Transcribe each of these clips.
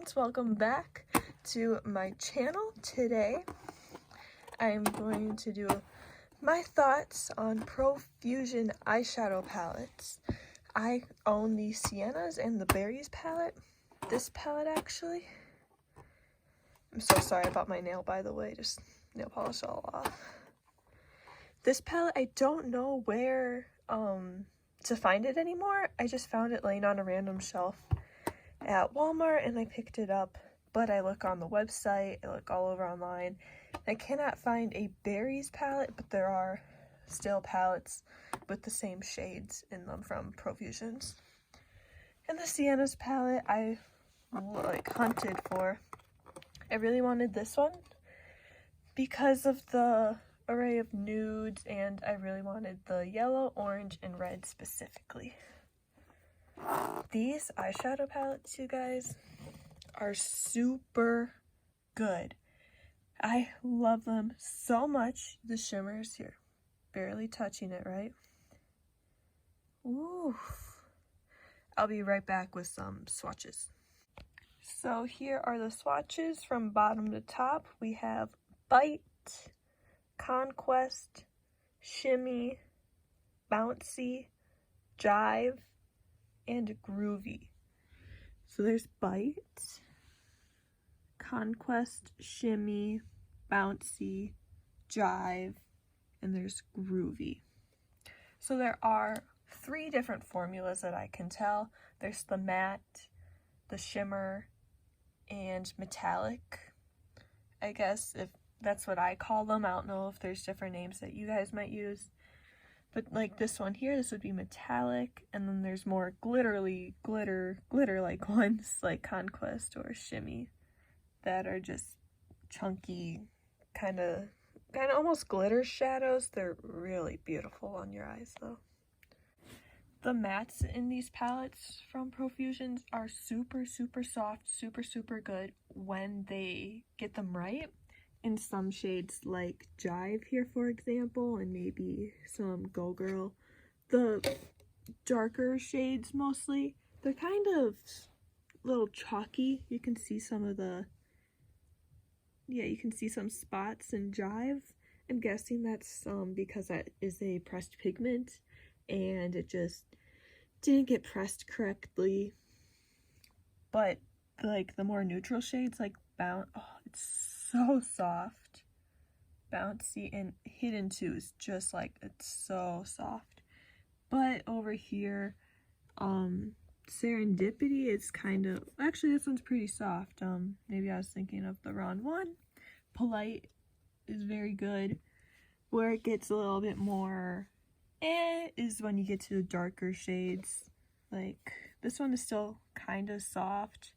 friends, welcome back to my channel. Today I'm going to do my thoughts on Profusion eyeshadow palettes. I own the Siennas and the Berries palette. This palette actually. I'm so sorry about my nail, by the way, just nail polish all off. This palette, I don't know where to find it anymore. I just found it laying on a random shelf at Walmart and I picked it up, but I look on the website, I look all over online. I cannot find a Berries palette, but there are still palettes with the same shades in them from Profusions. And the Siennas palette I hunted for. I really wanted this one because of the array of nudes, and I really wanted the yellow, orange, and red specifically. These eyeshadow palettes, you guys, are super good. I love them so much. The shimmers here, barely touching it, right? Ooh. I'll be right back with some swatches. So here are the swatches from bottom to top. We have Bite, Conquest, Shimmy, Bouncy, Jive, and Groovy. So there's Bite, Conquest, Shimmy, Bouncy, Jive, and there's Groovy. So there are 3 different formulas that I can tell. There's the matte, the shimmer, and metallic. I guess if that's what I call them. I don't know if there's different names that you guys might use. But like this one here, this would be metallic, and then there's more glitter-like ones like Conquest or Shimmy that are just chunky, kind of almost glitter shadows. They're really beautiful on your eyes though. The mattes in these palettes from Profusions are super soft, super good when they get them right. In some shades like Jive here, for example, and maybe some Go Girl. The darker shades mostly, they're kind of a little chalky. You can see some of the, you can see some spots in Jive. I'm guessing that's because that is a pressed pigment and it just didn't get pressed correctly. But like the more neutral shades like it's so soft, bouncy, and Hidden too is just like, it's so soft. But over here, Serendipity is kind of, actually this one's pretty soft. Maybe I was thinking of the wrong one. Polite is very good. Where it gets a little bit more is when you get to the darker shades. Like this one is still kind of soft,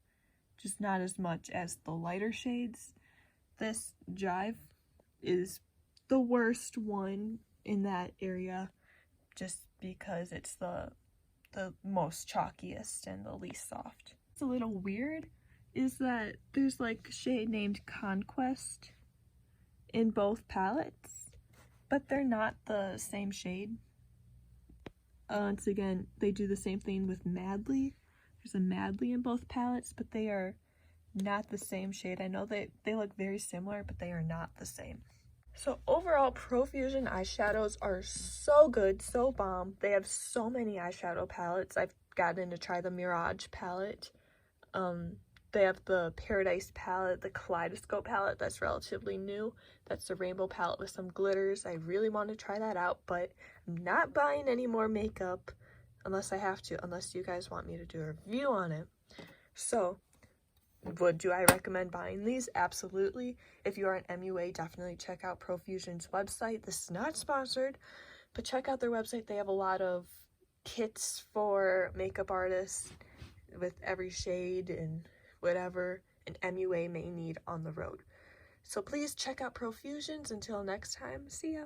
just not as much as the lighter shades. This Jive is the worst one in that area just because it's the most chalkiest and the least soft. What's a little weird is that there's like a shade named Conquest in both palettes, but they're not the same shade. Once again, they do the same thing with Madly. There's a Madly in both palettes, but they are not the same shade. I know they look very similar, but they are not the same. So overall, Profusion eyeshadows are so good, so bomb. They have so many eyeshadow palettes. I've gotten to try the Mirage palette. They have the Paradise palette, the Kaleidoscope palette that's relatively new. That's the rainbow palette with some glitters. I really want to try that out, but I'm not buying any more makeup unless I have to, unless you guys want me to do a review on it. So do I recommend buying these? Absolutely. If you are an MUA, definitely check out Profusion's website. This is not sponsored, but check out their website. They have a lot of kits for makeup artists with every shade and whatever an MUA may need on the road. So please check out Profusions. Until next time, see ya.